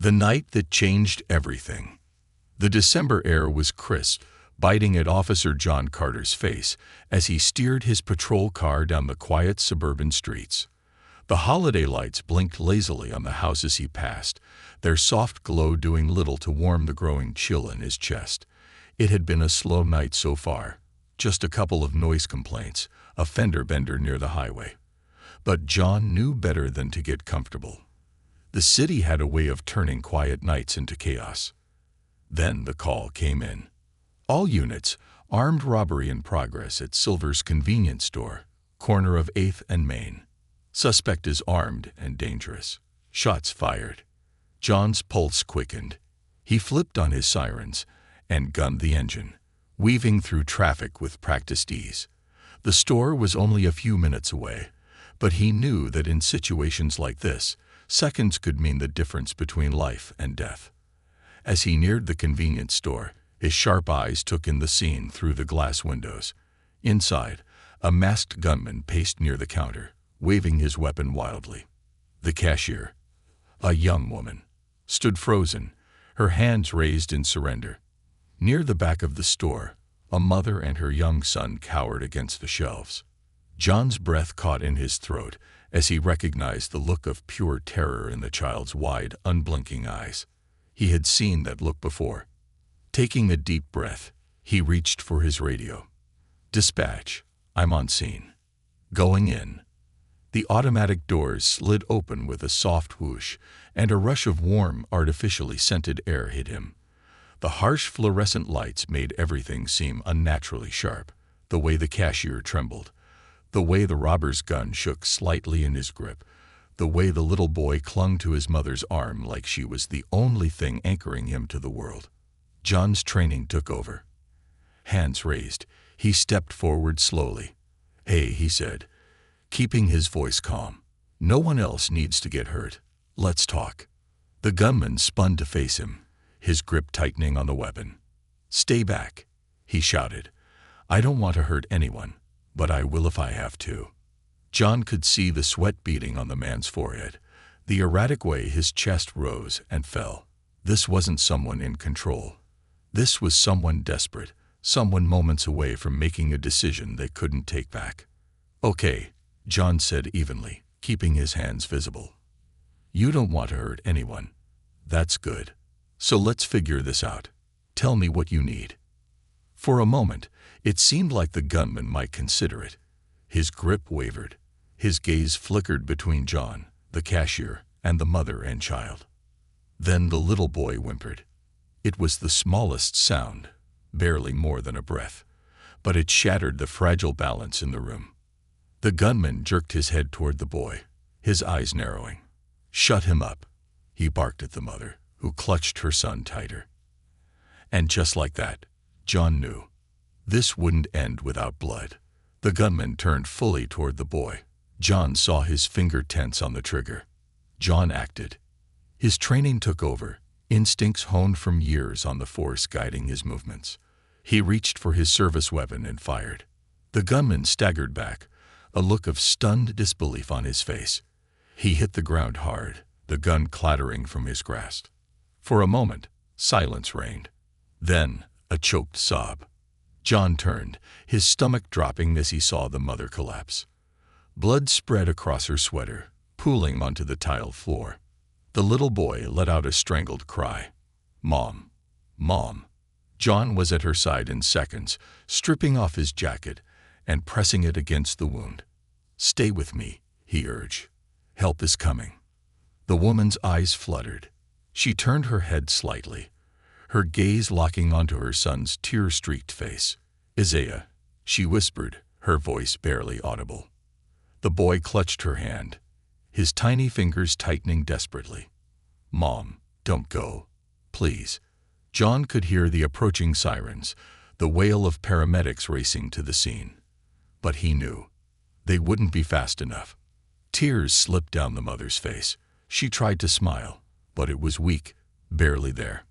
The night that changed everything. The December air was crisp, biting at Officer John Carter's face as he steered his patrol car down the quiet suburban streets. The holiday lights blinked lazily on the houses he passed, their soft glow doing little to warm the growing chill in his chest. It had been a slow night so far, just a couple of noise complaints, a fender bender near the highway. But John knew better than to get comfortable. The city had a way of turning quiet nights into chaos. Then the call came in. All units, armed robbery in progress at Silver's convenience store, corner of 8th and Main. Suspect is armed and dangerous. Shots fired. John's pulse quickened. He flipped on his sirens and gunned the engine, weaving through traffic with practiced ease. The store was only a few minutes away, but he knew that in situations like this, seconds could mean the difference between life and death. As he neared the convenience store, his sharp eyes took in the scene through the glass windows. Inside, a masked gunman paced near the counter, waving his weapon wildly. The cashier, a young woman, stood frozen, her hands raised in surrender. Near the back of the store, a mother and her young son cowered against the shelves. John's breath caught in his throat as he recognized the look of pure terror in the child's wide, unblinking eyes. He had seen that look before. Taking a deep breath, he reached for his radio. "Dispatch, I'm on scene. Going in." The automatic doors slid open with a soft whoosh, and a rush of warm, artificially scented air hit him. The harsh fluorescent lights made everything seem unnaturally sharp, the way the cashier trembled, the way the robber's gun shook slightly in his grip, the way the little boy clung to his mother's arm like she was the only thing anchoring him to the world. John's training took over. Hands raised, he stepped forward slowly. "Hey," he said, keeping his voice calm. "No one else needs to get hurt. Let's talk." The gunman spun to face him, his grip tightening on the weapon. "Stay back," he shouted. "I don't want to hurt anyone, but I will if I have to." John could see the sweat beading on the man's forehead, the erratic way his chest rose and fell. This wasn't someone in control. This was someone desperate, someone moments away from making a decision they couldn't take back. "Okay," John said evenly, keeping his hands visible. "You don't want to hurt anyone. That's good. So let's figure this out. Tell me what you need." For a moment, it seemed like the gunman might consider it. His grip wavered. His gaze flickered between John, the cashier, and the mother and child. Then the little boy whimpered. It was the smallest sound, barely more than a breath, but it shattered the fragile balance in the room. The gunman jerked his head toward the boy, his eyes narrowing. "Shut him up," he barked at the mother, who clutched her son tighter. And just like that, John knew. This wouldn't end without blood. The gunman turned fully toward the boy. John saw his finger tense on the trigger. John acted. His training took over, instincts honed from years on the force guiding his movements. He reached for his service weapon and fired. The gunman staggered back, a look of stunned disbelief on his face. He hit the ground hard, the gun clattering from his grasp. For a moment, silence reigned. Then, a choked sob. John turned, his stomach dropping as he saw the mother collapse. Blood spread across her sweater, pooling onto the tiled floor. The little boy let out a strangled cry. "Mom! Mom!" John was at her side in seconds, stripping off his jacket and pressing it against the wound. "Stay with me," he urged. "Help is coming." The woman's eyes fluttered. She turned her head slightly, her gaze locking onto her son's tear-streaked face. "Isaiah," she whispered, her voice barely audible. The boy clutched her hand, his tiny fingers tightening desperately. "Mom, don't go. Please." John could hear the approaching sirens, the wail of paramedics racing to the scene. But he knew. They wouldn't be fast enough. Tears slipped down the mother's face. She tried to smile, but it was weak, barely there.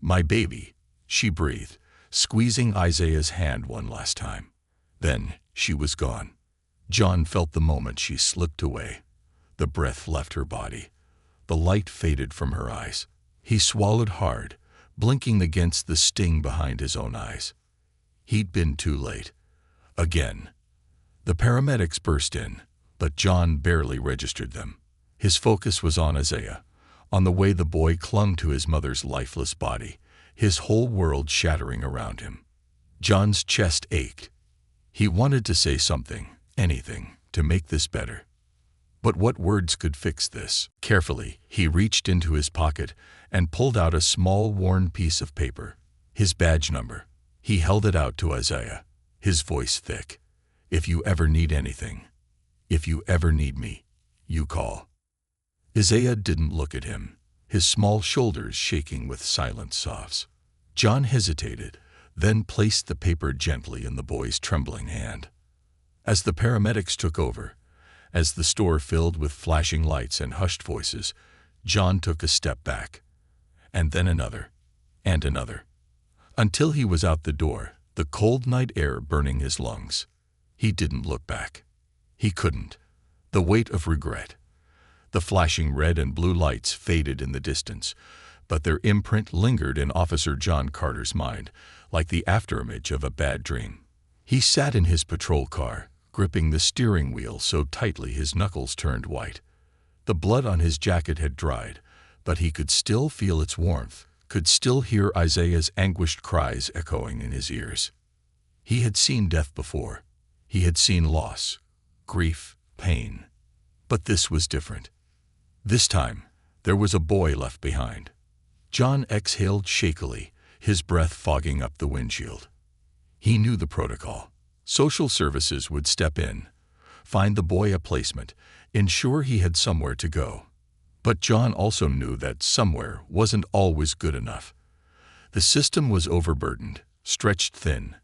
"My baby," she breathed, squeezing Isaiah's hand one last time. Then she was gone. John felt the moment she slipped away. The breath left her body. The light faded from her eyes. He swallowed hard, blinking against the sting behind his own eyes. He'd been too late. Again. The paramedics burst in, but John barely registered them. His focus was on Isaiah, on the way the boy clung to his mother's lifeless body, his whole world shattering around him. John's chest ached. He wanted to say something, anything, to make this better. But what words could fix this? Carefully, he reached into his pocket and pulled out a small worn piece of paper, his badge number. He held it out to Isaiah, his voice thick. "If you ever need anything, if you ever need me, you call." Isaiah didn't look at him, his small shoulders shaking with silent sobs. John hesitated, then placed the paper gently in the boy's trembling hand. As the paramedics took over, as the store filled with flashing lights and hushed voices, John took a step back, and then another, and another, until he was out the door, the cold night air burning his lungs. He didn't look back. He couldn't. The weight of regret. The flashing red and blue lights faded in the distance, but their imprint lingered in Officer John Carter's mind, like the afterimage of a bad dream. He sat in his patrol car, gripping the steering wheel so tightly his knuckles turned white. The blood on his jacket had dried, but he could still feel its warmth, could still hear Isaiah's anguished cries echoing in his ears. He had seen death before. He had seen loss, grief, pain. But this was different. This time, there was a boy left behind. John exhaled shakily, his breath fogging up the windshield. He knew the protocol. Social services would step in, find the boy a placement, ensure he had somewhere to go. But John also knew that somewhere wasn't always good enough. The system was overburdened, stretched thin,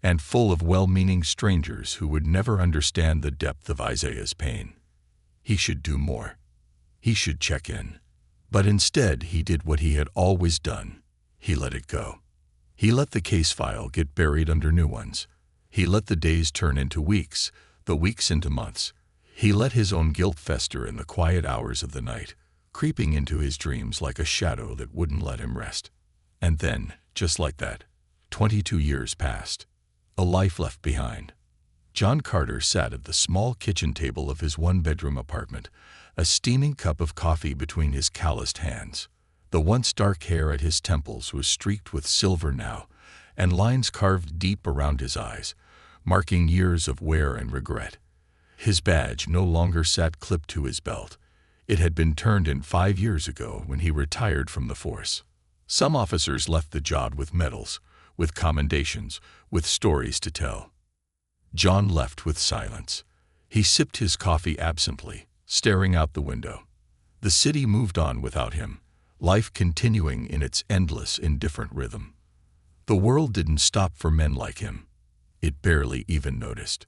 and full of well-meaning strangers who would never understand the depth of Isaiah's pain. He should do more. He should check in. But instead, he did what he had always done. He let it go. He let the case file get buried under new ones. He let the days turn into weeks, the weeks into months. He let his own guilt fester in the quiet hours of the night, creeping into his dreams like a shadow that wouldn't let him rest. And then, just like that, 22 years passed. A life left behind. John Carter sat at the small kitchen table of his one-bedroom apartment, a steaming cup of coffee between his calloused hands. The once dark hair at his temples was streaked with silver now, and lines carved deep around his eyes, marking years of wear and regret. His badge no longer sat clipped to his belt. It had been turned in 5 years ago when he retired from the force. Some officers left the job with medals, with commendations, with stories to tell. John left with silence. He sipped his coffee absently, staring out the window. The city moved on without him, life continuing in its endless, indifferent rhythm. The world didn't stop for men like him. It barely even noticed.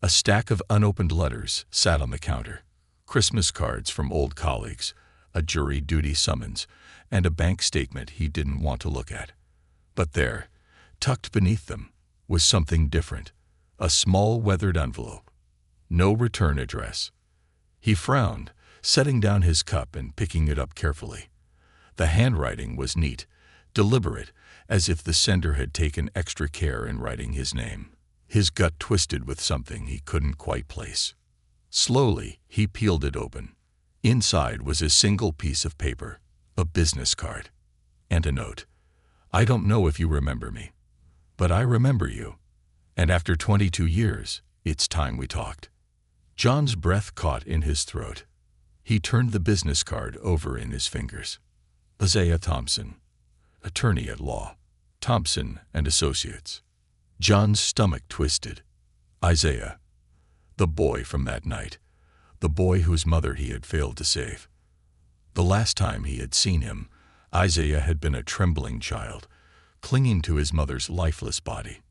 A stack of unopened letters sat on the counter, Christmas cards from old colleagues, a jury duty summons, and a bank statement he didn't want to look at. But there, tucked beneath them, was something different, a small weathered envelope. No return address. He frowned, setting down his cup and picking it up carefully. The handwriting was neat, deliberate, as if the sender had taken extra care in writing his name. His gut twisted with something he couldn't quite place. Slowly, he peeled it open. Inside was a single piece of paper, a business card, and a note. "I don't know if you remember me, but I remember you. And after 22 years, it's time we talked." John's breath caught in his throat. He turned the business card over in his fingers. Isaiah Thompson, attorney at law, Thompson and Associates. John's stomach twisted. Isaiah, the boy from that night, the boy whose mother he had failed to save. The last time he had seen him, Isaiah had been a trembling child, clinging to his mother's lifeless body.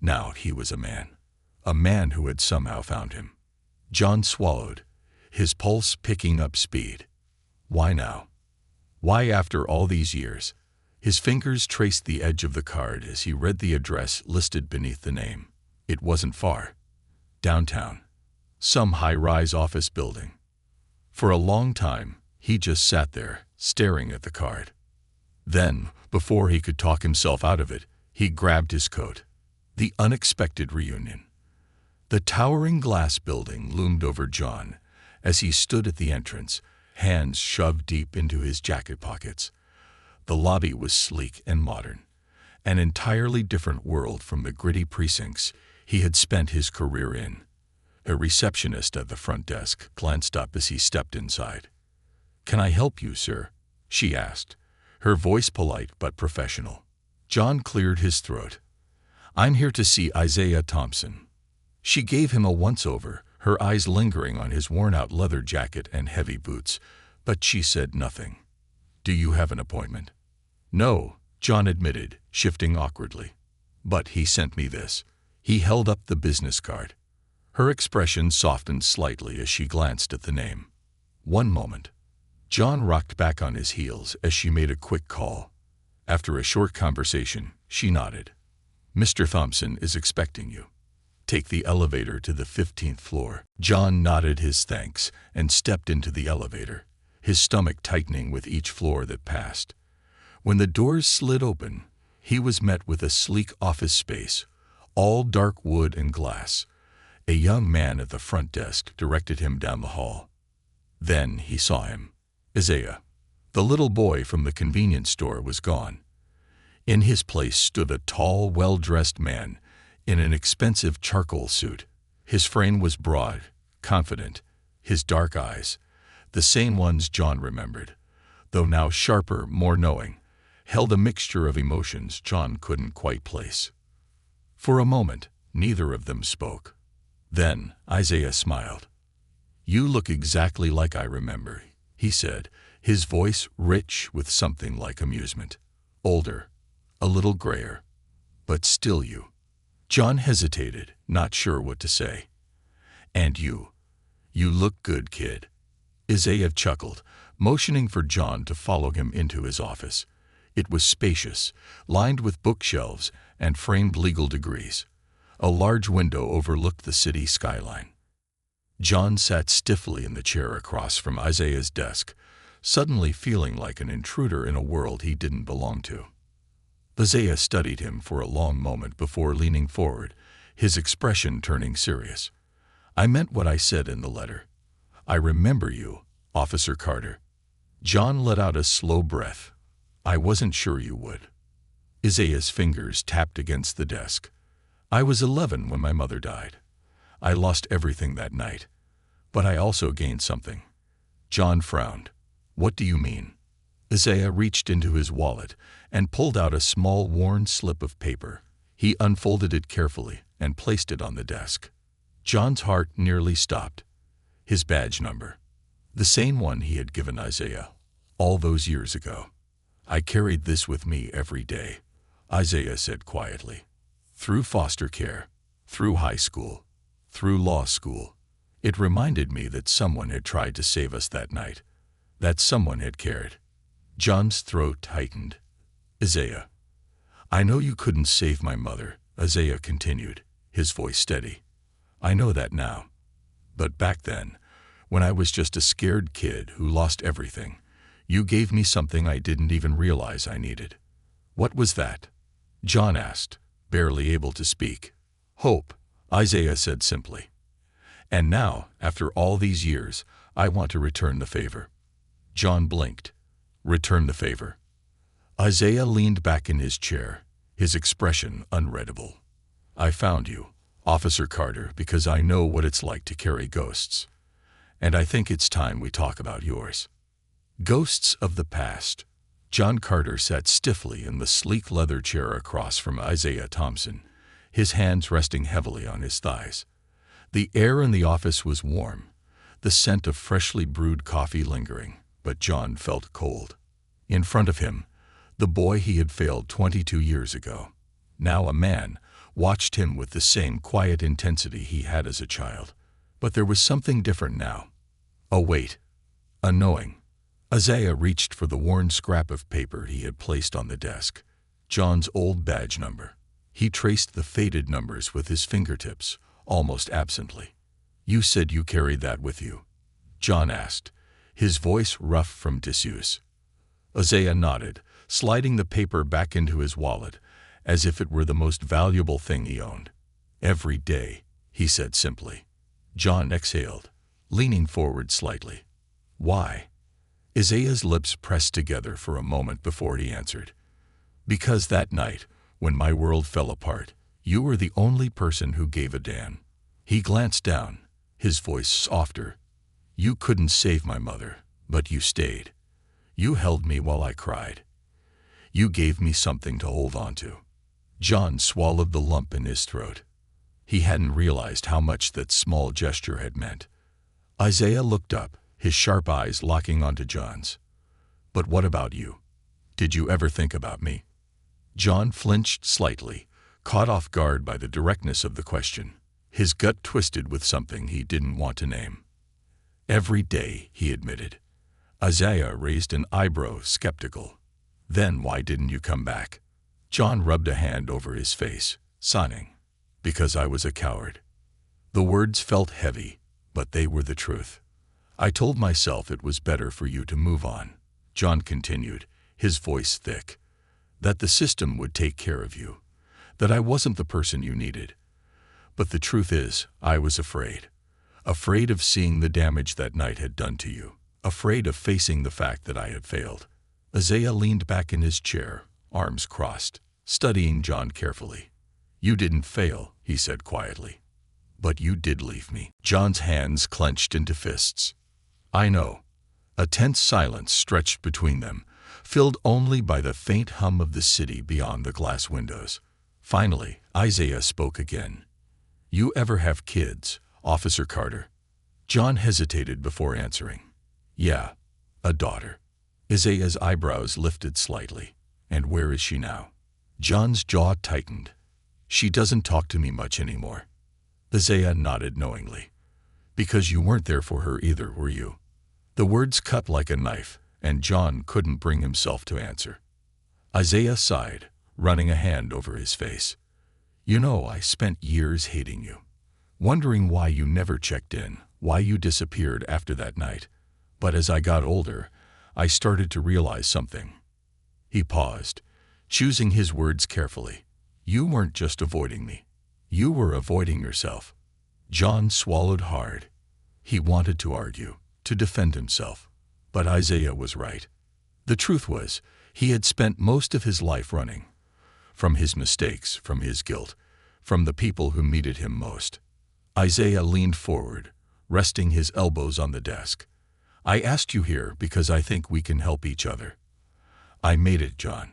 Now he was a man who had somehow found him. John swallowed, his pulse picking up speed. Why now? Why after all these years? His fingers traced the edge of the card as he read the address listed beneath the name. It wasn't far. Downtown. Some high-rise office building. For a long time, he just sat there, staring at the card. Then, before he could talk himself out of it, he grabbed his coat. The unexpected reunion. The towering glass building loomed over John as he stood at the entrance, hands shoved deep into his jacket pockets. The lobby was sleek and modern, an entirely different world from the gritty precincts he had spent his career in. A receptionist at the front desk glanced up as he stepped inside. "Can I help you, sir?" she asked, her voice polite but professional. John cleared his throat. "I'm here to see Isaiah Thompson." She gave him a once-over, her eyes lingering on his worn-out leather jacket and heavy boots, but she said nothing. "Do you have an appointment?" "No," John admitted, shifting awkwardly. "But he sent me this." He held up the business card. Her expression softened slightly as she glanced at the name. "One moment." John rocked back on his heels as she made a quick call. After a short conversation, she nodded. "Mr. Thompson is expecting you. Take the elevator to the 15th floor." John nodded his thanks and stepped into the elevator, his stomach tightening with each floor that passed. When the doors slid open, he was met with a sleek office space, all dark wood and glass. A young man at the front desk directed him down the hall. Then he saw him. Isaiah, the little boy from the convenience store, was gone. In his place stood a tall, well-dressed man in an expensive charcoal suit. His frame was broad, confident, his dark eyes, the same ones John remembered, though now sharper, more knowing, held a mixture of emotions John couldn't quite place. For a moment, neither of them spoke. Then Isaiah smiled. "You look exactly like I remember," he said, his voice rich with something like amusement. "Older, a little grayer, but still you." John hesitated, not sure what to say. "And you look good, kid." Isaiah chuckled, motioning for John to follow him into his office. It was spacious, lined with bookshelves and framed legal degrees. A large window overlooked the city skyline. John sat stiffly in the chair across from Isaiah's desk, suddenly feeling like an intruder in a world he didn't belong to. Isaiah studied him for a long moment before leaning forward, his expression turning serious. "I meant what I said in the letter. I remember you, Officer Carter." John let out a slow breath. "I wasn't sure you would." Isaiah's fingers tapped against the desk. "I was 11 when my mother died. I lost everything that night, but I also gained something." John frowned. "What do you mean?" Isaiah reached into his wallet and pulled out a small worn slip of paper. He unfolded it carefully and placed it on the desk. John's heart nearly stopped. His badge number. The same one he had given Isaiah all those years ago. "I carried this with me every day," Isaiah said quietly. "Through foster care, through high school, through law school. It reminded me that someone had tried to save us that night, that someone had cared." John's throat tightened. "Isaiah, I know you couldn't save my mother," Isaiah continued, his voice steady. "I know that now. But back then, when I was just a scared kid who lost everything, you gave me something I didn't even realize I needed." "What was that?" John asked, barely able to speak. "Hope," Isaiah said simply. "And now, after all these years, I want to return the favor." John blinked. "Return the favor?" Isaiah leaned back in his chair, his expression unreadable. "I found you, Officer Carter, because I know what it's like to carry ghosts. And I think it's time we talk about yours." Ghosts of the past. John Carter sat stiffly in the sleek leather chair across from Isaiah Thompson, his hands resting heavily on his thighs. The air in the office was warm, the scent of freshly brewed coffee lingering, but John felt cold. In front of him, the boy he had failed 22 years ago, now a man, watched him with the same quiet intensity he had as a child. But there was something different now. A weight, a knowing. Isaiah reached for the worn scrap of paper he had placed on the desk. John's old badge number. He traced the faded numbers with his fingertips, almost absently. "You said you carried that with you?" John asked, his voice rough from disuse. Isaiah nodded, sliding the paper back into his wallet, as if it were the most valuable thing he owned. "Every day," he said simply. John exhaled, leaning forward slightly. "Why?" Isaiah's lips pressed together for a moment before he answered. "Because that night, when my world fell apart, you were the only person who gave a damn." He glanced down, his voice softer. "You couldn't save my mother, but you stayed. You held me while I cried. You gave me something to hold on to." John swallowed the lump in his throat. He hadn't realized how much that small gesture had meant. Isaiah looked up, his sharp eyes locking onto John's. "But what about you? Did you ever think about me?" John flinched slightly, caught off guard by the directness of the question. His gut twisted with something he didn't want to name. "Every day," he admitted. Isaiah raised an eyebrow, skeptical. "Then why didn't you come back?" John rubbed a hand over his face, sighing. "Because I was a coward." The words felt heavy, but they were the truth. "I told myself it was better for you to move on," John continued, his voice thick. "That the system would take care of you. That I wasn't the person you needed. But the truth is, I was afraid. Afraid of seeing the damage that night had done to you. Afraid of facing the fact that I had failed." Isaiah leaned back in his chair, arms crossed, studying John carefully. "You didn't fail," he said quietly. "But you did leave me." John's hands clenched into fists. "I know." A tense silence stretched between them, filled only by the faint hum of the city beyond the glass windows. Finally, Isaiah spoke again. "You ever have kids, Officer Carter?" John hesitated before answering. "Yeah, a daughter." Isaiah's eyebrows lifted slightly. "And where is she now?" John's jaw tightened. "She doesn't talk to me much anymore." Isaiah nodded knowingly. "Because you weren't there for her either, were you?" The words cut like a knife, and John couldn't bring himself to answer. Isaiah sighed, running a hand over his face. "You know, I spent years hating you, wondering why you never checked in, why you disappeared after that night. But as I got older, I started to realize something." He paused, choosing his words carefully. "You weren't just avoiding me. You were avoiding yourself." John swallowed hard. He wanted to argue, to defend himself. But Isaiah was right. The truth was, he had spent most of his life running. From his mistakes, from his guilt, from the people who needed him most. Isaiah leaned forward, resting his elbows on the desk. "I asked you here because I think we can help each other. I made it, John.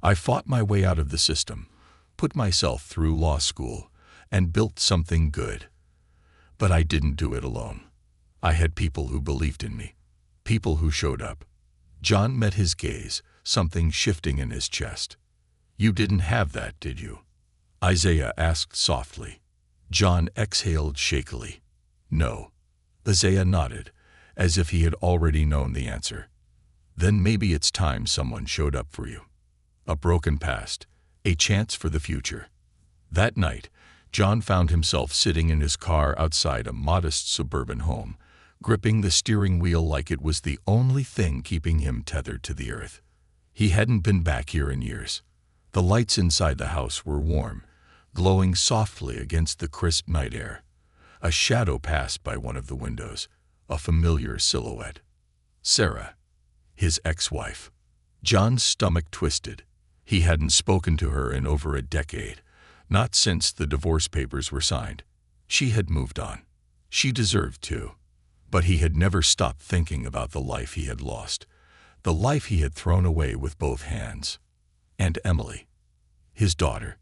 I fought my way out of the system, put myself through law school, and built something good. But I didn't do it alone. I had people who believed in me, people who showed up." John met his gaze, something shifting in his chest. "You didn't have that, did you?" Isaiah asked softly. John exhaled shakily. "No." Isaiah nodded, as if he had already known the answer. "Then maybe it's time someone showed up for you. A broken past, a chance for the future." That night, John found himself sitting in his car outside a modest suburban home, gripping the steering wheel like it was the only thing keeping him tethered to the earth. He hadn't been back here in years. The lights inside the house were warm, glowing softly against the crisp night air. A shadow passed by one of the windows, a familiar silhouette. Sarah, his ex-wife. John's stomach twisted. He hadn't spoken to her in over a decade, not since the divorce papers were signed. She had moved on. She deserved to. But he had never stopped thinking about the life he had lost, the life he had thrown away with both hands. And Emily, his daughter.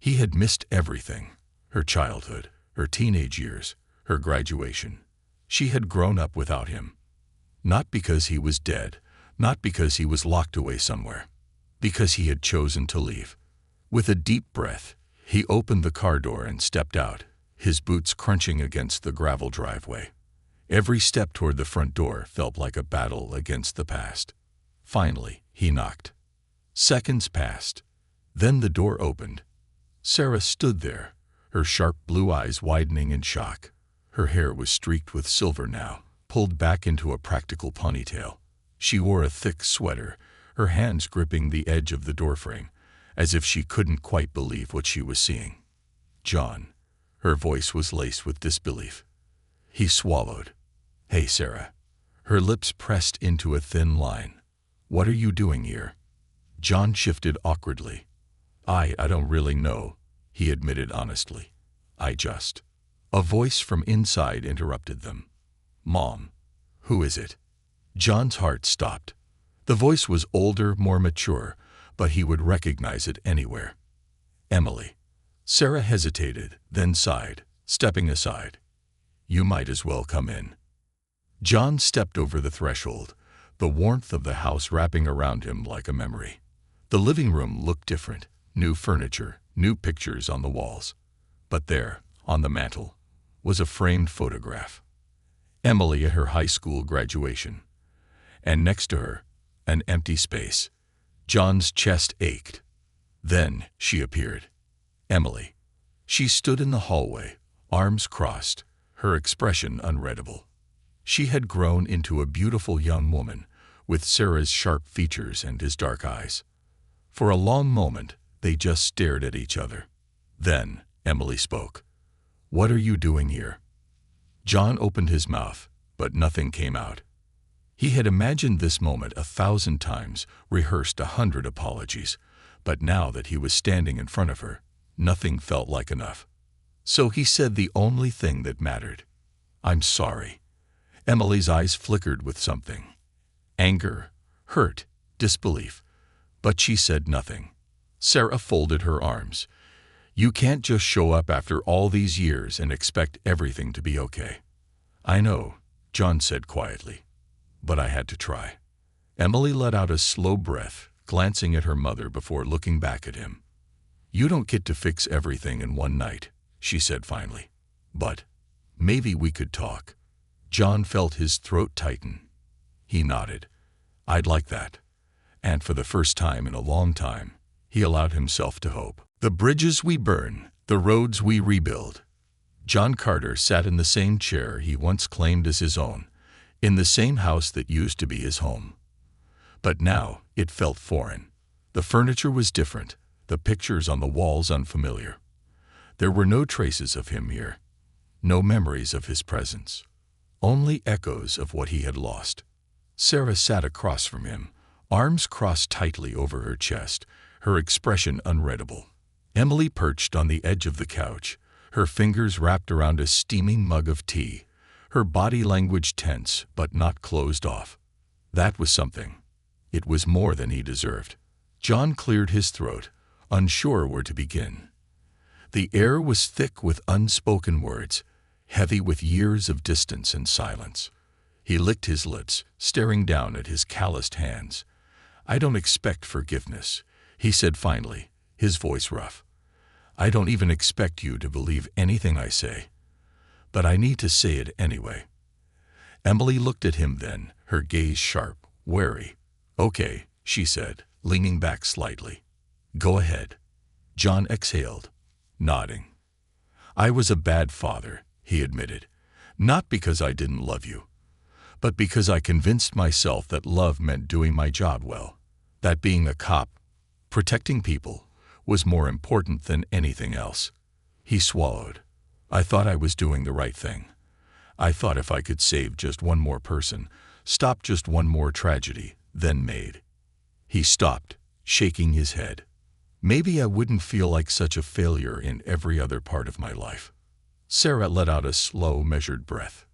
He had missed everything, her childhood, her teenage years, her graduation. She had grown up without him. Not because he was dead, not because he was locked away somewhere, because he had chosen to leave. With a deep breath, he opened the car door and stepped out, his boots crunching against the gravel driveway. Every step toward the front door felt like a battle against the past. Finally, he knocked. Seconds passed. Then the door opened. Sarah stood there, her sharp blue eyes widening in shock. Her hair was streaked with silver now, pulled back into a practical ponytail. She wore a thick sweater, her hands gripping the edge of the doorframe, as if she couldn't quite believe what she was seeing. "John." Her voice was laced with disbelief. He swallowed. "Hey, Sarah." Her lips pressed into a thin line. "What are you doing here?" John shifted awkwardly. I don't really know," he admitted honestly. "I just—" A voice from inside interrupted them. "Mom." "Who is it?" John's heart stopped. The voice was older, more mature, but he would recognize it anywhere. "Emily." Sarah hesitated, then sighed, stepping aside. "You might as well come in." John stepped over the threshold, the warmth of the house wrapping around him like a memory. The living room looked different, new furniture, new pictures on the walls. But there, on the mantel, was a framed photograph. Emily at her high school graduation. And next to her, an empty space. John's chest ached. Then she appeared. Emily. She stood in the hallway, arms crossed, her expression unreadable. She had grown into a beautiful young woman, with Sarah's sharp features and his dark eyes. For a long moment, they just stared at each other. Then Emily spoke. "What are you doing here?" John opened his mouth, but nothing came out. He had imagined this moment 1,000 times, rehearsed 100 apologies, but now that he was standing in front of her, nothing felt like enough. So he said the only thing that mattered. "I'm sorry." Emily's eyes flickered with something. Anger, hurt, disbelief. But she said nothing. Sarah folded her arms. "You can't just show up after all these years and expect everything to be okay." "I know," John said quietly, "but I had to try." Emily let out a slow breath, glancing at her mother before looking back at him. "You don't get to fix everything in one night," she said finally. "But maybe we could talk." John felt his throat tighten. He nodded. "I'd like that." And for the first time in a long time, he allowed himself to hope. "The bridges we burn, the roads we rebuild." John Carter sat in the same chair he once claimed as his own, in the same house that used to be his home. But now it felt foreign. The furniture was different, the pictures on the walls unfamiliar. There were no traces of him here, no memories of his presence, only echoes of what he had lost. Sarah sat across from him, arms crossed tightly over her chest, her expression unreadable. Emily perched on the edge of the couch, her fingers wrapped around a steaming mug of tea, her body language tense but not closed off. That was something. It was more than he deserved. John cleared his throat, unsure where to begin. The air was thick with unspoken words, heavy with years of distance and silence. He licked his lips, staring down at his calloused hands. "I don't expect forgiveness," he said finally, his voice rough. "I don't even expect you to believe anything I say. But I need to say it anyway." Emily looked at him then, her gaze sharp, wary. "Okay," she said, leaning back slightly. "Go ahead." John exhaled, nodding. "I was a bad father," he admitted. "Not because I didn't love you, but because I convinced myself that love meant doing my job well, that being a cop, protecting people, was more important than anything else." He swallowed. "I thought I was doing the right thing. I thought if I could save just one more person, stop just one more tragedy, then made." He stopped, shaking his head. "Maybe I wouldn't feel like such a failure in every other part of my life." Sarah let out a slow, measured breath.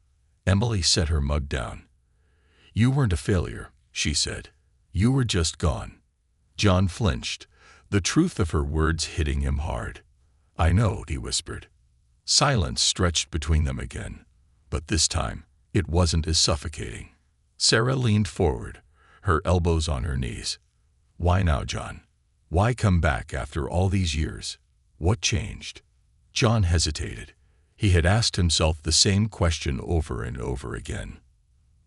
Emily set her mug down. "You weren't a failure," she said. "You were just gone." John flinched, the truth of her words hitting him hard. "I know," he whispered. Silence stretched between them again, but this time it wasn't as suffocating. Sarah leaned forward, her elbows on her knees. "Why now, John? Why come back after all these years? What changed?" John hesitated. He had asked himself the same question over and over again.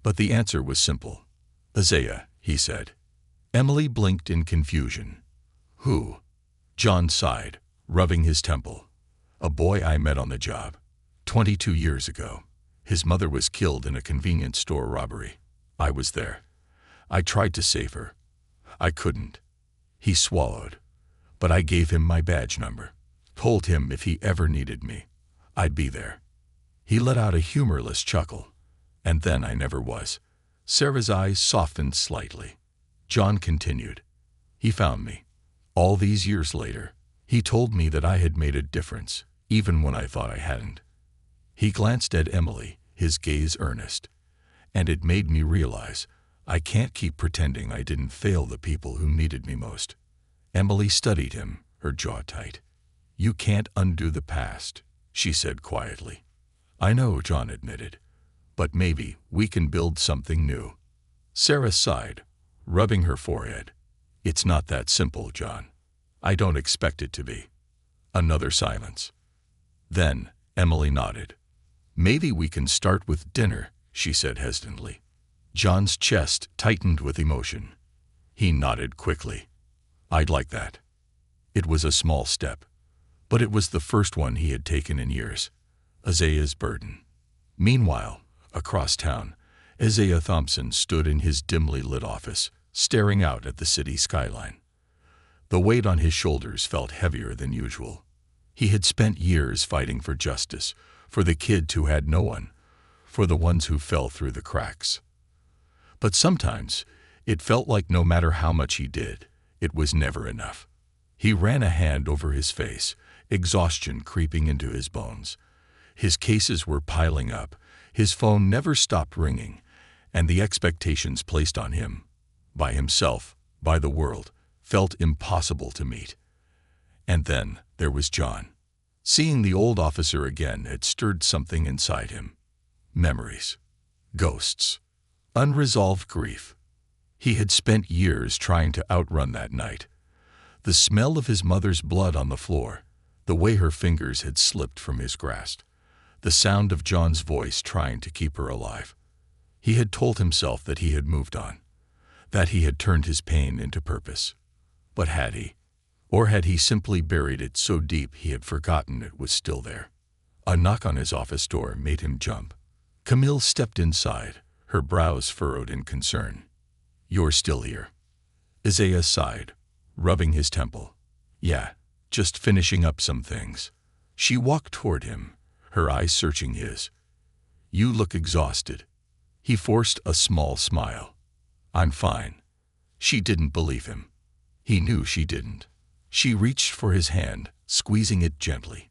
But the answer was simple. "Isaiah," he said. Emily blinked in confusion. "Who?" John sighed, rubbing his temple. "A boy I met on the job, 22 years ago. His mother was killed in a convenience store robbery. I was there. I tried to save her. I couldn't. He swallowed. But I gave him my badge number. Told him if he ever needed me, I'd be there. He let out a humorless chuckle. And then I never was. Sarah's eyes softened slightly. John continued. He found me. All these years later, he told me that I had made a difference, even when I thought I hadn't. He glanced at Emily, his gaze earnest. And it made me realize I can't keep pretending I didn't fail the people who needed me most. Emily studied him, her jaw tight. You can't undo the past, she said quietly. I know, John admitted. But maybe we can build something new. Sarah sighed, rubbing her forehead. It's not that simple, John. I don't expect it to be. Another silence. Then Emily nodded. Maybe we can start with dinner, she said hesitantly. John's chest tightened with emotion. He nodded quickly. I'd like that. It was a small step, but it was the first one he had taken in years. Isaiah's burden. Meanwhile, across town, Isaiah Thompson stood in his dimly lit office, staring out at the city skyline. The weight on his shoulders felt heavier than usual. He had spent years fighting for justice, for the kid who had no one, for the ones who fell through the cracks. But sometimes, it felt like no matter how much he did, it was never enough. He ran a hand over his face, exhaustion creeping into his bones. His cases were piling up, his phone never stopped ringing, and the expectations placed on him, by himself, by the world, felt impossible to meet. And then there was John. Seeing the old officer again had stirred something inside him. Memories. Ghosts. Unresolved grief. He had spent years trying to outrun that night. The smell of his mother's blood on the floor, the way her fingers had slipped from his grasp, the sound of John's voice trying to keep her alive. He had told himself that he had moved on, that he had turned his pain into purpose. But had he? Or had he simply buried it so deep he had forgotten it was still there? A knock on his office door made him jump. Camille stepped inside, her brows furrowed in concern. You're still here. Isaiah sighed, rubbing his temple. Yeah, just finishing up some things. She walked toward him, her eyes searching his. You look exhausted. He forced a small smile. I'm fine. She didn't believe him. He knew she didn't. She reached for his hand, squeezing it gently.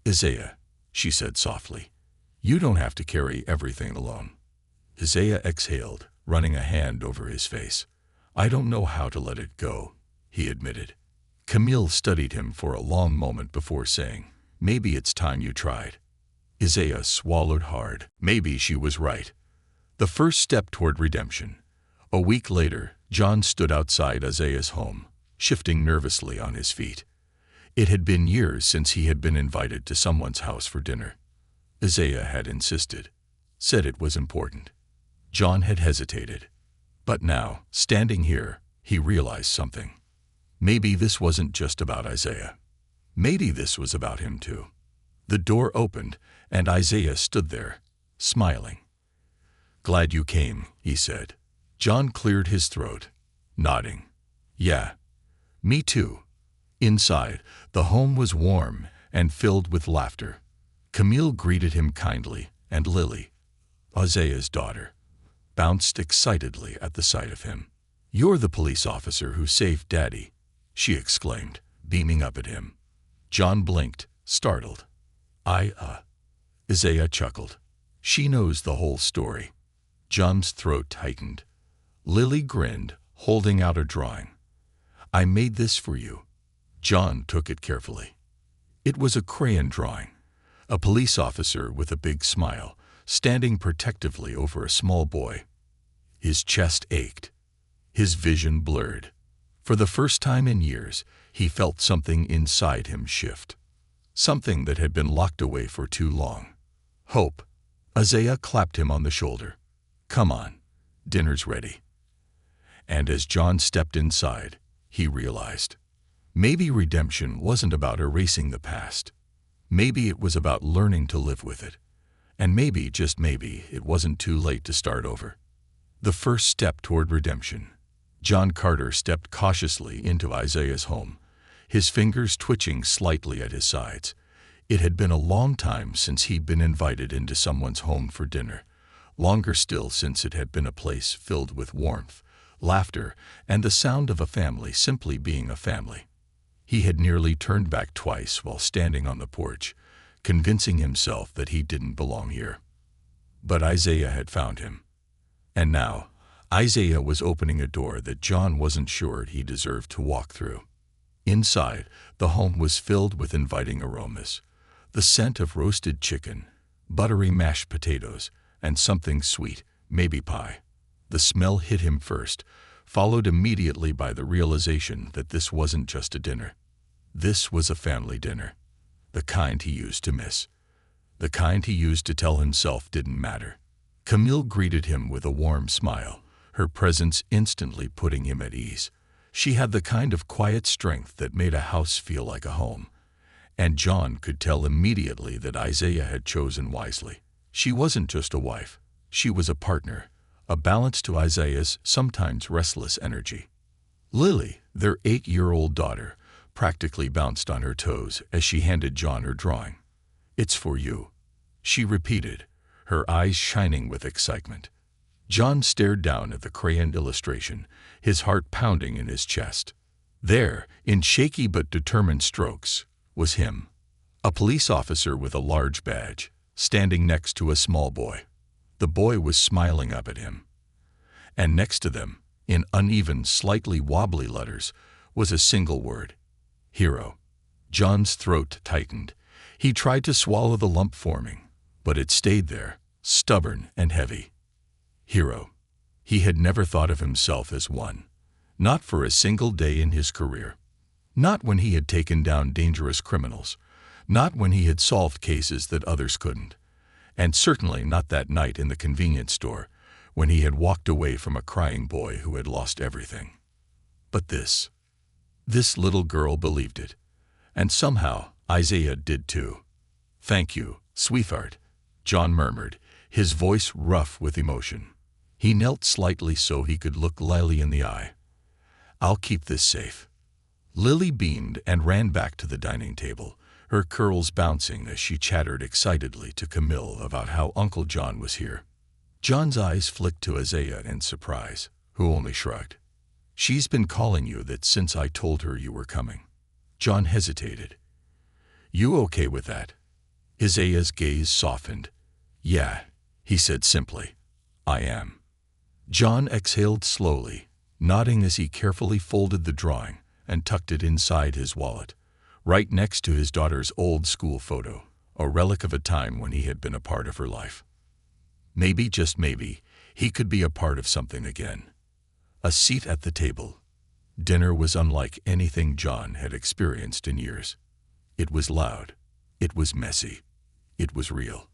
Isaiah, she said softly, you don't have to carry everything alone. Isaiah exhaled, running a hand over his face. I don't know how to let it go, he admitted. Camille studied him for a long moment before saying, maybe it's time you tried. Isaiah swallowed hard. Maybe she was right. The first step toward redemption. A week later, John stood outside Isaiah's home, shifting nervously on his feet. It had been years since he had been invited to someone's house for dinner. Isaiah had insisted, said it was important. John had hesitated. But now, standing here, he realized something. Maybe this wasn't just about Isaiah. Maybe this was about him too. The door opened, and Isaiah stood there, smiling. Glad you came, he said. John cleared his throat, nodding. Yeah, me too. Inside, the home was warm and filled with laughter. Camille greeted him kindly, and Lily, Isaiah's daughter, bounced excitedly at the sight of him. You're the police officer who saved Daddy, she exclaimed, beaming up at him. John blinked, startled. Isaiah chuckled. She knows the whole story. John's throat tightened. Lily grinned, holding out a drawing. I made this for you. John took it carefully. It was a crayon drawing. A police officer with a big smile, standing protectively over a small boy. His chest ached. His vision blurred. For the first time in years, he felt something inside him shift. Something that had been locked away for too long. Hope. Isaiah clapped him on the shoulder. Come on, dinner's ready. And as John stepped inside, he realized. Maybe redemption wasn't about erasing the past. Maybe it was about learning to live with it. And maybe, just maybe, it wasn't too late to start over. The first step toward redemption. John Carter stepped cautiously into Isaiah's home, his fingers twitching slightly at his sides. It had been a long time since he'd been invited into someone's home for dinner, longer still since it had been a place filled with warmth, laughter, and the sound of a family simply being a family. He had nearly turned back twice while standing on the porch, convincing himself that he didn't belong here. But Isaiah had found him. And now, Isaiah was opening a door that John wasn't sure he deserved to walk through. Inside, the home was filled with inviting aromas. The scent of roasted chicken, buttery mashed potatoes, and something sweet, maybe pie. The smell hit him first, followed immediately by the realization that this wasn't just a dinner. This was a family dinner. The kind he used to miss. The kind he used to tell himself didn't matter. Camille greeted him with a warm smile, her presence instantly putting him at ease. She had the kind of quiet strength that made a house feel like a home. And John could tell immediately that Isaiah had chosen wisely. She wasn't just a wife. She was a partner, a balance to Isaiah's sometimes restless energy. Lily, their 8-year-old daughter, practically bounced on her toes as she handed John her drawing. "It's for you," she repeated, her eyes shining with excitement. John stared down at the crayon illustration, his heart pounding in his chest. There, in shaky but determined strokes, was him, a police officer with a large badge, standing next to a small boy. The boy was smiling up at him. And next to them, in uneven, slightly wobbly letters, was a single word: hero. John's throat tightened. He tried to swallow the lump forming, but it stayed there, stubborn and heavy. Hero. He had never thought of himself as one. Not for a single day in his career. Not when he had taken down dangerous criminals. Not when he had solved cases that others couldn't. And certainly not that night in the convenience store, when he had walked away from a crying boy who had lost everything. But this little girl believed it. And somehow Isaiah did too. "Thank you, sweetheart," John murmured, his voice rough with emotion. He knelt slightly so he could look Lily in the eye. "I'll keep this safe." Lily beamed and ran back to the dining table, her curls bouncing as she chattered excitedly to Camille about how Uncle John was here. John's eyes flicked to Isaiah in surprise, who only shrugged. "She's been calling you that since I told her you were coming." John hesitated. "You okay with that?" Isaiah's gaze softened. "Yeah," he said simply. "I am." John exhaled slowly, nodding as he carefully folded the drawing and tucked it inside his wallet, right next to his daughter's old school photo, a relic of a time when he had been a part of her life. Maybe, just maybe, he could be a part of something again. A seat at the table. Dinner was unlike anything John had experienced in years. It was loud. It was messy. It was real.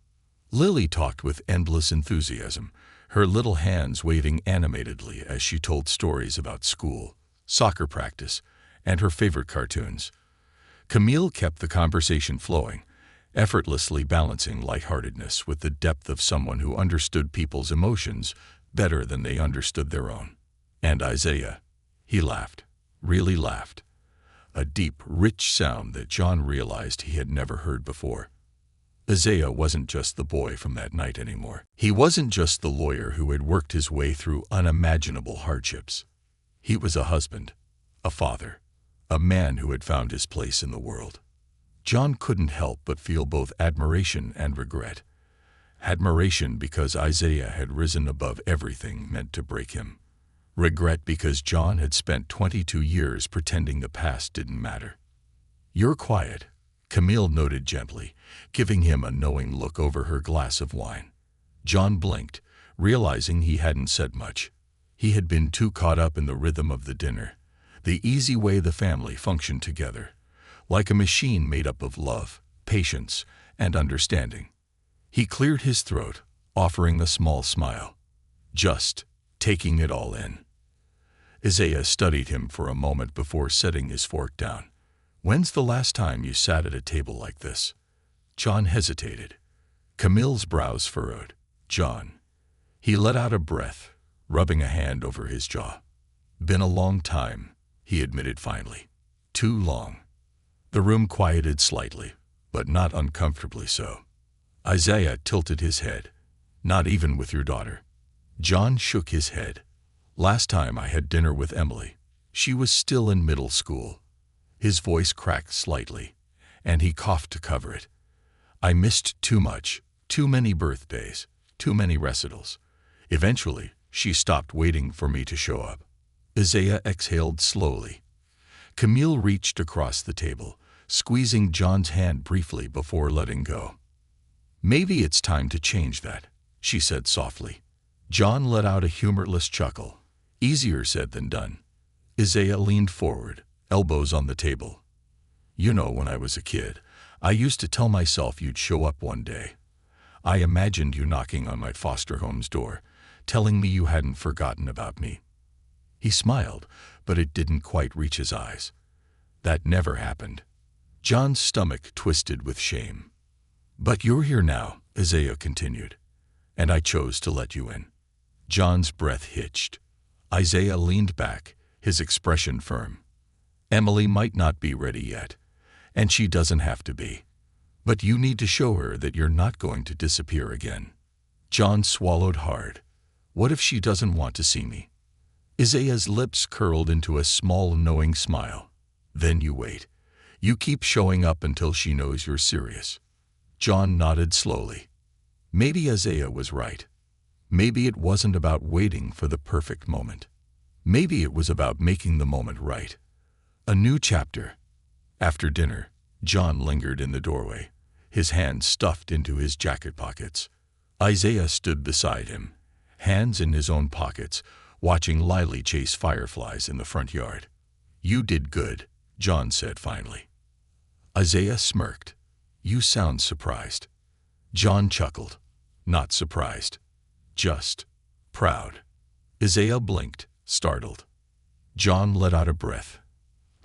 Lily talked with endless enthusiasm, her little hands waving animatedly as she told stories about school, soccer practice, and her favorite cartoons. Camille kept the conversation flowing, effortlessly balancing lightheartedness with the depth of someone who understood people's emotions better than they understood their own. And Isaiah, he laughed, really laughed. A deep, rich sound that John realized he had never heard before. Isaiah wasn't just the boy from that night anymore. He wasn't just the lawyer who had worked his way through unimaginable hardships. He was a husband, a father, a man who had found his place in the world. John couldn't help but feel both admiration and regret. Admiration because Isaiah had risen above everything meant to break him. Regret because John had spent 22 years pretending the past didn't matter. "You're quiet," Camille noted gently, giving him a knowing look over her glass of wine. John blinked, realizing he hadn't said much. He had been too caught up in the rhythm of the dinner, the easy way the family functioned together, like a machine made up of love, patience, and understanding. He cleared his throat, offering a small smile, just taking it all in. Isaiah studied him for a moment before setting his fork down. "When's the last time you sat at a table like this?" John hesitated. Camille's brows furrowed. "John." He let out a breath, rubbing a hand over his jaw. Been a long time, he admitted finally. Too long. The room quieted slightly, but not uncomfortably so. Isaiah tilted his head. Not even with your daughter. John shook his head. Last time I had dinner with Emily, she was still in middle school. His voice cracked slightly, and he coughed to cover it. I missed too much, too many birthdays, too many recitals. Eventually, she stopped waiting for me to show up. Isaiah exhaled slowly. Camille reached across the table, squeezing John's hand briefly before letting go. Maybe it's time to change that, she said softly. John let out a humorless chuckle. Easier said than done. Isaiah leaned forward, elbows on the table. You know, when I was a kid, I used to tell myself you'd show up one day. I imagined you knocking on my foster home's door, telling me you hadn't forgotten about me. He smiled, but it didn't quite reach his eyes. That never happened. John's stomach twisted with shame. But you're here now, Isaiah continued, and I chose to let you in. John's breath hitched. Isaiah leaned back, his expression firm. Emily might not be ready yet, and she doesn't have to be. But you need to show her that you're not going to disappear again. John swallowed hard. What if she doesn't want to see me? Isaiah's lips curled into a small, knowing smile. Then you wait. You keep showing up until she knows you're serious. John nodded slowly. Maybe Isaiah was right. Maybe it wasn't about waiting for the perfect moment. Maybe it was about making the moment right. A new chapter. After dinner, John lingered in the doorway, his hands stuffed into his jacket pockets. Isaiah stood beside him, hands in his own pockets, watching Lily chase fireflies in the front yard. You did good, John said finally. Isaiah smirked. You sound surprised. John chuckled. Not surprised. Just proud. Isaiah blinked, startled. John let out a breath.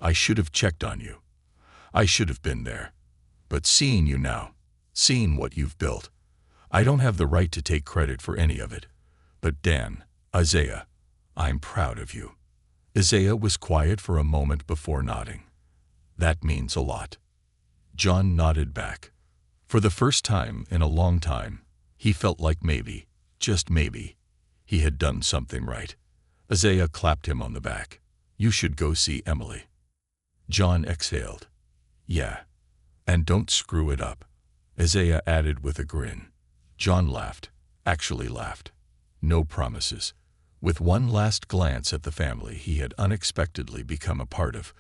I should have checked on you. I should have been there. But seeing you now, seeing what you've built, I don't have the right to take credit for any of it. But Dan, Isaiah, I'm proud of you. Isaiah was quiet for a moment before nodding. That means a lot. John nodded back. For the first time in a long time, he felt like maybe, just maybe, he had done something right. Isaiah clapped him on the back. You should go see Emily. John exhaled. Yeah. And don't screw it up, Isaiah added with a grin. John laughed, actually laughed. No promises. With one last glance at the family he had unexpectedly become a part of,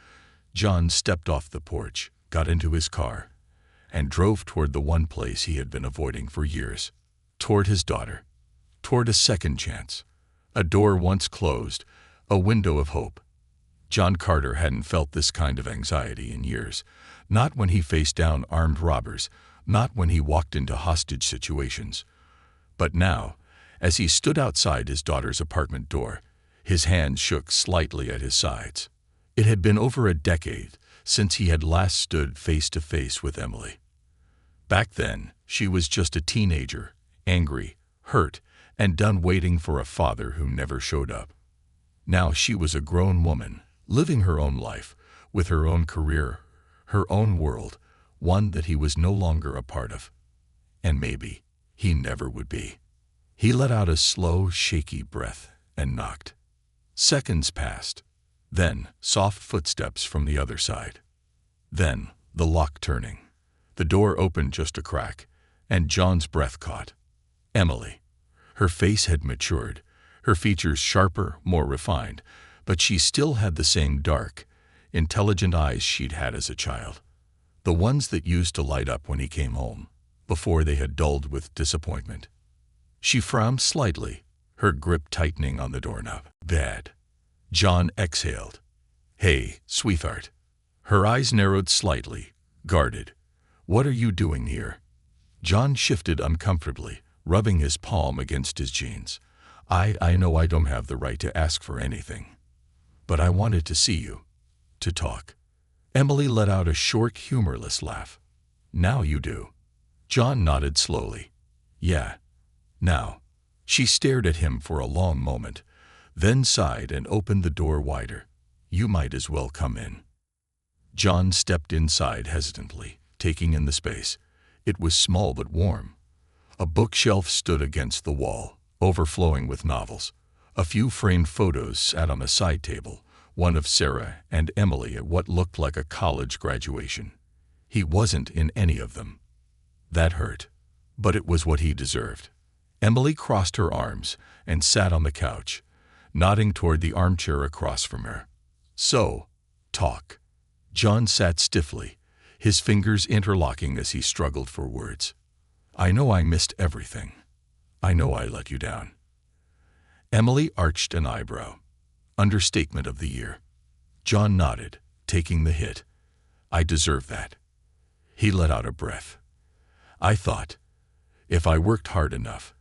John stepped off the porch, got into his car, and drove toward the one place he had been avoiding for years. Toward his daughter. Toward a second chance. A door once closed, a window of hope. John Carter hadn't felt this kind of anxiety in years. Not when he faced down armed robbers, not when he walked into hostage situations. But now, as he stood outside his daughter's apartment door, his hands shook slightly at his sides. It had been over a decade since he had last stood face to face with Emily. Back then, she was just a teenager, angry, hurt, and done waiting for a father who never showed up. Now she was a grown woman, living her own life, with her own career, her own world, one that he was no longer a part of. And maybe he never would be. He let out a slow, shaky breath and knocked. Seconds passed. Then, soft footsteps from the other side. Then, the lock turning. The door opened just a crack, and John's breath caught. Emily. Her face had matured, her features sharper, more refined, but she still had the same dark, intelligent eyes she'd had as a child. The ones that used to light up when he came home, before they had dulled with disappointment. She frowned slightly, her grip tightening on the doorknob. Dad. John exhaled. Hey, sweetheart. Her eyes narrowed slightly, guarded. What are you doing here? John shifted uncomfortably, rubbing his palm against his jeans. I know I don't have the right to ask for anything. But I wanted to see you. To talk. Emily let out a short, humorless laugh. Now you do. John nodded slowly. Yeah. Now. She stared at him for a long moment, then sighed and opened the door wider. "You might as well come in." John stepped inside hesitantly, taking in the space. It was small but warm. A bookshelf stood against the wall, overflowing with novels. A few framed photos sat on a side table, one of Sarah and Emily at what looked like a college graduation. He wasn't in any of them. That hurt, but it was what he deserved. Emily crossed her arms and sat on the couch, nodding toward the armchair across from her. "So, talk." John sat stiffly, his fingers interlocking as he struggled for words. "I know I missed everything. I know I let you down." Emily arched an eyebrow. Understatement of the year. John nodded, taking the hit. "I deserve that." He let out a breath. "I thought, if I worked hard enough,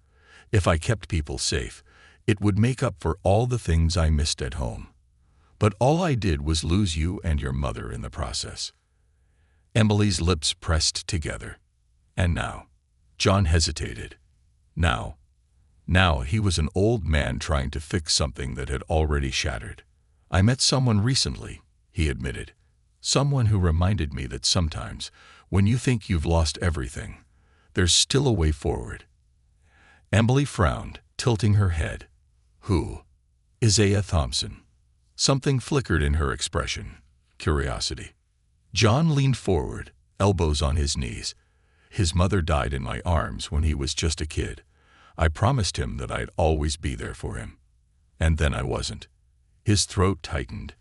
if I kept people safe, it would make up for all the things I missed at home. But all I did was lose you and your mother in the process." Emily's lips pressed together. "And now?" John hesitated. Now he was an old man trying to fix something that had already shattered. "I met someone recently," he admitted. "Someone who reminded me that sometimes, when you think you've lost everything, there's still a way forward." Emily frowned, tilting her head. "Who?" "Isaiah Thompson." Something flickered in her expression. Curiosity. John leaned forward, elbows on his knees. "His mother died in my arms when he was just a kid. I promised him that I'd always be there for him. And then I wasn't." His throat tightened.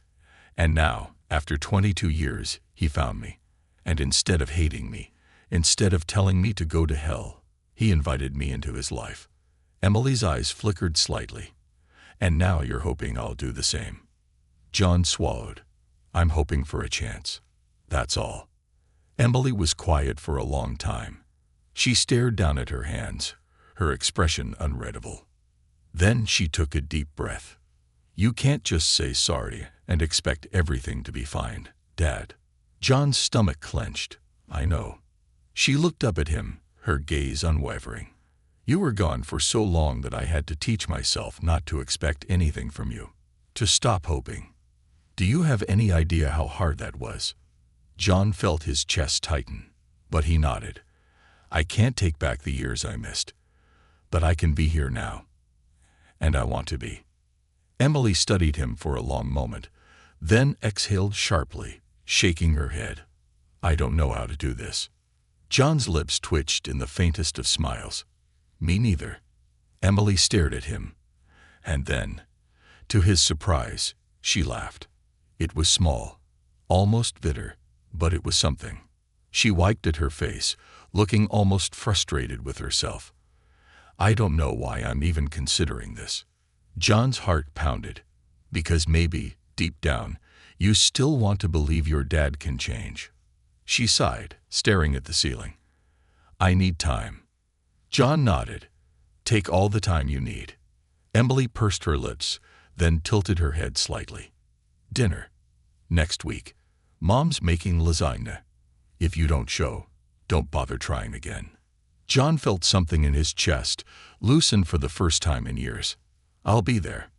"And now, after 22 years, he found me. And instead of hating me, instead of telling me to go to hell, he invited me into his life." Emily's eyes flickered slightly. "And now you're hoping I'll do the same." John swallowed. "I'm hoping for a chance. That's all." Emily was quiet for a long time. She stared down at her hands, her expression unreadable. Then she took a deep breath. "You can't just say sorry and expect everything to be fine, Dad." John's stomach clenched. "I know." She looked up at him, her gaze unwavering. "You were gone for so long that I had to teach myself not to expect anything from you, to stop hoping. Do you have any idea how hard that was?" John felt his chest tighten, but he nodded. "I can't take back the years I missed, but I can be here now. And I want to be." Emily studied him for a long moment, then exhaled sharply, shaking her head. "I don't know how to do this." John's lips twitched in the faintest of smiles. "Me neither." Emily stared at him. And then, to his surprise, she laughed. It was small, almost bitter, but it was something. She wiped at her face, looking almost frustrated with herself. "I don't know why I'm even considering this." John's heart pounded. "Because maybe, deep down, you still want to believe your dad can change." She sighed, staring at the ceiling. "I need time." John nodded. "Take all the time you need." Emily pursed her lips, then tilted her head slightly. "Dinner. Next week. Mom's making lasagna. If you don't show, don't bother trying again." John felt something in his chest loosen for the first time in years. "I'll be there."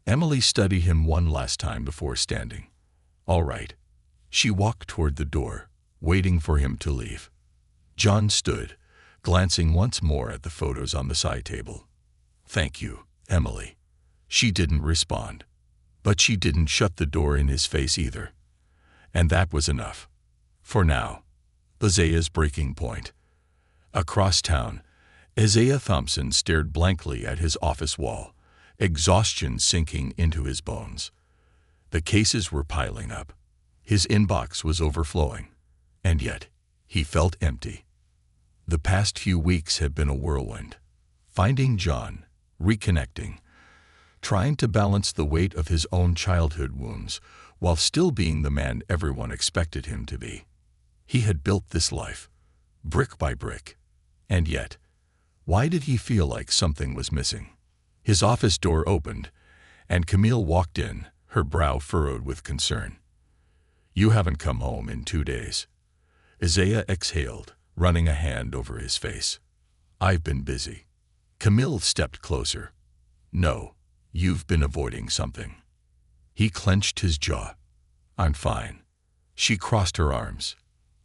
Emily studied him one last time before standing. "All right." She walked toward the door, waiting for him to leave. John stood, glancing once more at the photos on the side table. "Thank you, Emily." She didn't respond, but she didn't shut the door in his face either. And that was enough. For now. Isaiah's breaking point. Across town, Isaiah Thompson stared blankly at his office wall, exhaustion sinking into his bones. The cases were piling up. His inbox was overflowing. And yet, he felt empty. The past few weeks had been a whirlwind. Finding John, reconnecting, trying to balance the weight of his own childhood wounds while still being the man everyone expected him to be. He had built this life, brick by brick. And yet, why did he feel like something was missing? His office door opened, and Camille walked in, her brow furrowed with concern. "You haven't come home in 2 days." Isaiah exhaled, running a hand over his face. "I've been busy." Camille stepped closer. "No, You've been avoiding something. He clenched his jaw. I'm fine. She crossed her arms.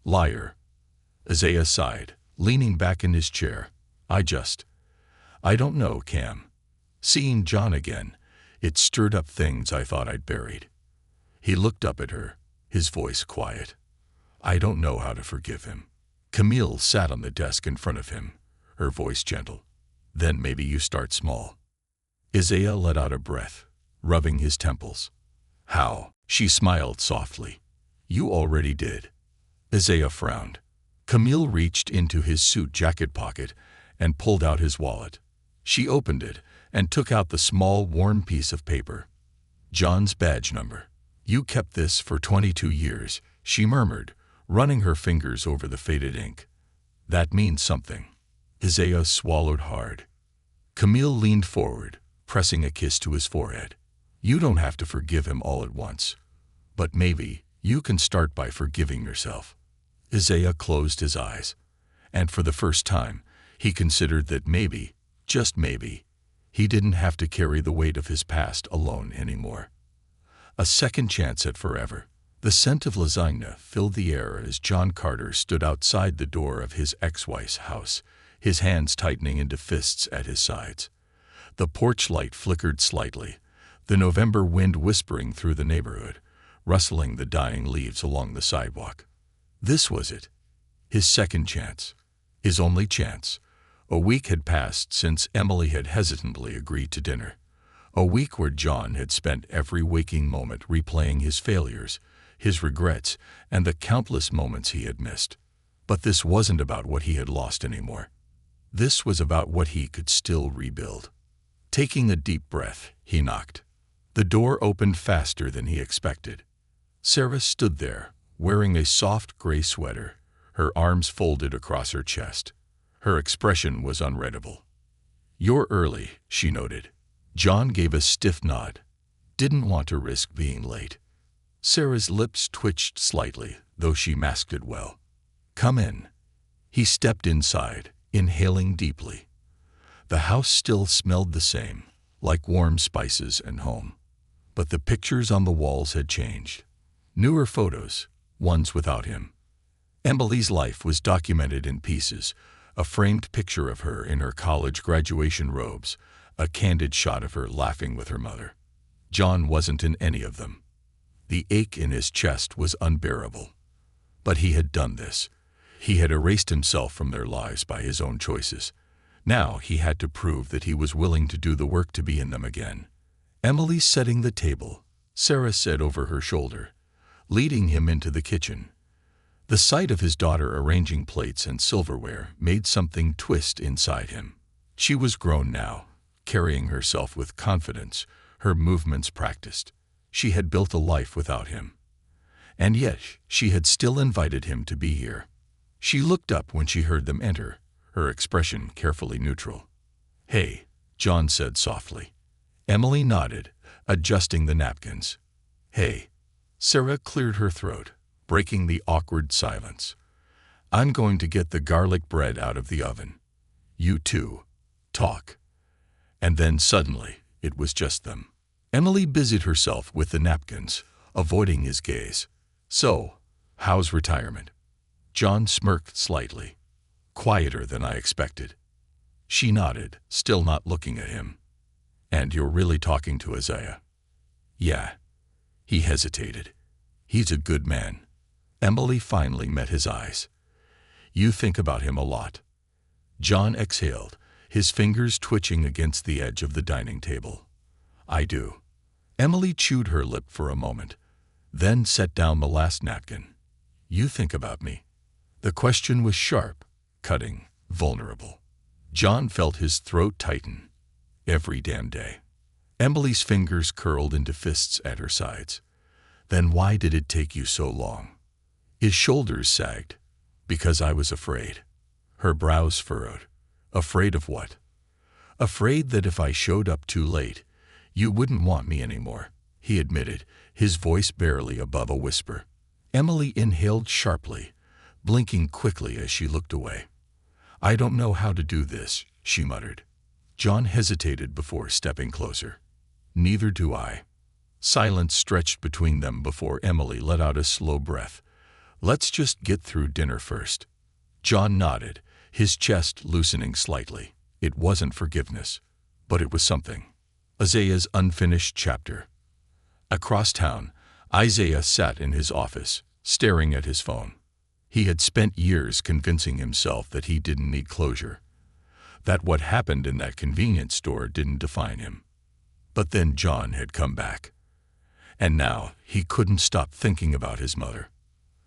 Liar. Isaiah sighed, leaning back in his chair. I don't know, Cam. Seeing John again, it stirred up things I thought I'd buried. He looked up at her, his voice quiet. I don't know how to forgive him. Camille sat on the desk in front of him, her voice gentle. Then maybe you start small. Isaiah let out a breath, rubbing his temples. How? She smiled softly. You already did. Isaiah frowned. Camille reached into his suit jacket pocket and pulled out his wallet. She opened it and took out the small, warm piece of paper. John's badge number. You kept this for 22 years, she murmured, running her fingers over the faded ink. That means something. Isaiah swallowed hard. Camille leaned forward, pressing a kiss to his forehead. You don't have to forgive him all at once. But maybe you can start by forgiving yourself. Isaiah closed his eyes, and for the first time, he considered that maybe, just maybe, he didn't have to carry the weight of his past alone anymore. A second chance at forever. The scent of lasagna filled the air as John Carter stood outside the door of his ex-wife's house, his hands tightening into fists at his sides. The porch light flickered slightly, the November wind whispering through the neighborhood, rustling the dying leaves along the sidewalk. This was it. His second chance. His only chance. A week had passed since Emily had hesitantly agreed to dinner. A week where John had spent every waking moment replaying his failures, his regrets, and the countless moments he had missed. But this wasn't about what he had lost anymore. This was about what he could still rebuild. Taking a deep breath, he knocked. The door opened faster than he expected. Sarah stood there, wearing a soft gray sweater, her arms folded across her chest. Her expression was unreadable. You're early, she noted. John gave a stiff nod. Didn't want to risk being late. Sarah's lips twitched slightly, though she masked it well. Come in. He stepped inside, inhaling deeply. The house still smelled the same, like warm spices and home. But the pictures on the walls had changed. Newer photos, ones without him. Emily's life was documented in pieces, a framed picture of her in her college graduation robes, a candid shot of her laughing with her mother. John wasn't in any of them. The ache in his chest was unbearable. But he had done this. He had erased himself from their lives by his own choices. Now he had to prove that he was willing to do the work to be in them again. Emily's setting the table, Sarah said over her shoulder, leading him into the kitchen. The sight of his daughter arranging plates and silverware made something twist inside him. She was grown now, carrying herself with confidence, her movements practiced. She had built a life without him. And yet she had still invited him to be here. She looked up when she heard them enter, her expression carefully neutral. Hey, John said softly. Emily nodded, adjusting the napkins. Hey. Sarah cleared her throat, breaking the awkward silence. I'm going to get the garlic bread out of the oven. You two. Talk. And then suddenly, it was just them. Emily busied herself with the napkins, avoiding his gaze. So, how's retirement? John smirked slightly. Quieter than I expected. She nodded, still not looking at him. And you're really talking to Isaiah? Yeah. He hesitated. He's a good man. Emily finally met his eyes. You think about him a lot. John exhaled, his fingers twitching against the edge of the dining table. I do. Emily chewed her lip for a moment, then set down the last napkin. You think about me. The question was sharp, cutting, vulnerable. John felt his throat tighten. Every damn day. Emily's fingers curled into fists at her sides. Then why did it take you so long? His shoulders sagged. Because I was afraid. Her brows furrowed. Afraid of what? Afraid that if I showed up too late, you wouldn't want me anymore, he admitted, his voice barely above a whisper. Emily inhaled sharply, blinking quickly as she looked away. I don't know how to do this, she muttered. John hesitated before stepping closer. Neither do I. Silence stretched between them before Emily let out a slow breath. Let's just get through dinner first. John nodded, his chest loosening slightly. It wasn't forgiveness, but it was something. Isaiah's unfinished chapter. Across town, Isaiah sat in his office, staring at his phone. He had spent years convincing himself that he didn't need closure, that what happened in that convenience store didn't define him. But then John had come back. And now he couldn't stop thinking about his mother,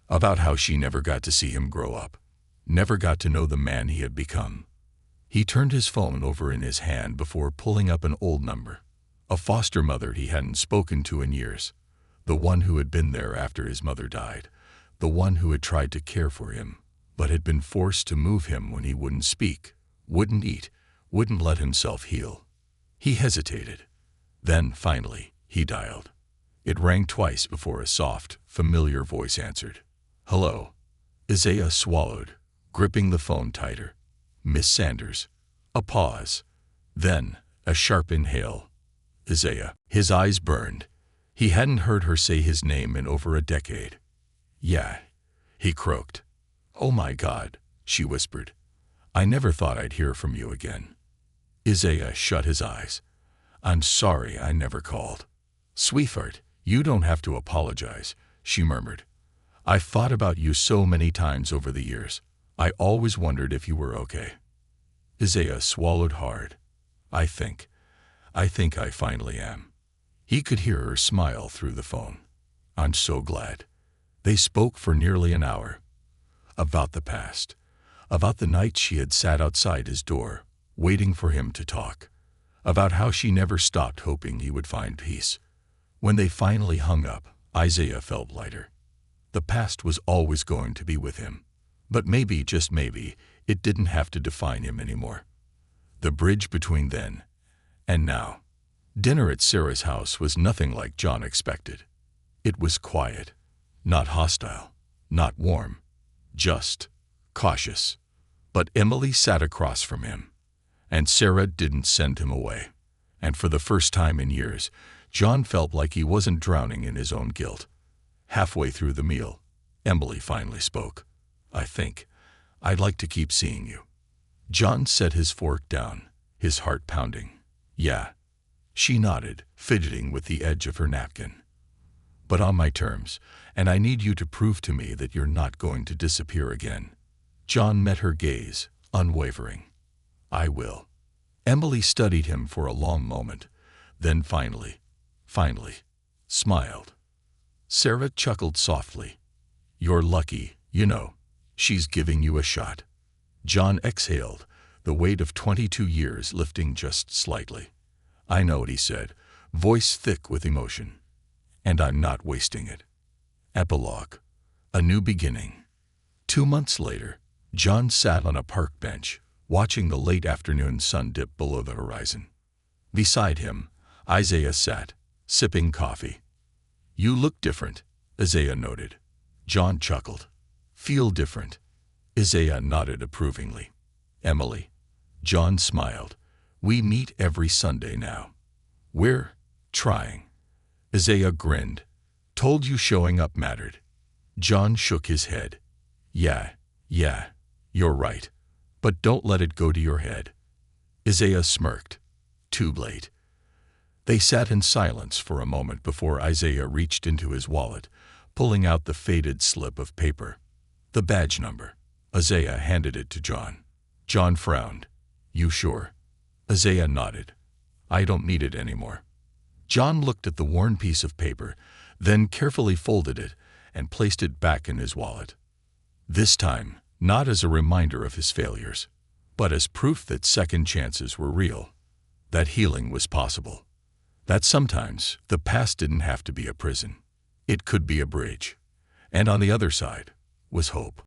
about how she never got to see him grow up, never got to know the man he had become. He turned his phone over in his hand before pulling up an old number, a foster mother he hadn't spoken to in years, the one who had been there after his mother died, the one who had tried to care for him, but had been forced to move him when he wouldn't speak, wouldn't eat, wouldn't let himself heal. He hesitated. Then, finally, he dialed. It rang twice before a soft, familiar voice answered. "Hello." Isaiah swallowed, gripping the phone tighter. "Miss Sanders." A pause. Then, a sharp inhale. "Isaiah." His eyes burned. He hadn't heard her say his name in over a decade. "Yeah," he croaked. "Oh my God," she whispered. "I never thought I'd hear from you again." Isaiah shut his eyes. "I'm sorry I never called." "Sweetheart, you don't have to apologize," she murmured. "I've thought about you so many times over the years. I always wondered if you were okay." Isaiah swallowed hard. I think I finally am." He could hear her smile through the phone. "I'm so glad." They spoke for nearly an hour. About the past. About the night she had sat outside his door, waiting for him to talk. About how she never stopped hoping he would find peace. When they finally hung up, Isaiah felt lighter. The past was always going to be with him. But maybe, just maybe, it didn't have to define him anymore. The bridge between then and now. Dinner at Sarah's house was nothing like John expected. It was quiet, not hostile, not warm, just cautious. But Emily sat across from him, and Sarah didn't send him away. And for the first time in years, John felt like he wasn't drowning in his own guilt. Halfway through the meal, Emily finally spoke. "I think I'd like to keep seeing you." John set his fork down, his heart pounding. "Yeah." She nodded, fidgeting with the edge of her napkin. "But on my terms, and I need you to prove to me that you're not going to disappear again." John met her gaze, unwavering. "I will." Emily studied him for a long moment, then finally, smiled. Sarah chuckled softly. "You're lucky, you know. She's giving you a shot." John exhaled, the weight of 22 years lifting just slightly. "I know," he said, voice thick with emotion. "And I'm not wasting it." Epilogue. A new beginning. 2 months later, John sat on a park bench, watching the late afternoon sun dip below the horizon. Beside him, Isaiah sat, sipping coffee. "You look different," Isaiah noted. John chuckled. "Feel different." Isaiah nodded approvingly. "Emily." John smiled. "We meet every Sunday now." "We're trying." Isaiah grinned. "Told you showing up mattered." John shook his head. Yeah, you're right. But don't let it go to your head." Isaiah smirked. Too late. They sat in silence for a moment before Isaiah reached into his wallet, pulling out the faded slip of paper. The badge number. Isaiah handed it to John. John frowned. "You sure?" Isaiah nodded. "I don't need it anymore." John looked at the worn piece of paper, then carefully folded it and placed it back in his wallet. This time, not as a reminder of his failures, but as proof that second chances were real, that healing was possible, that sometimes the past didn't have to be a prison. It could be a bridge. And on the other side was hope.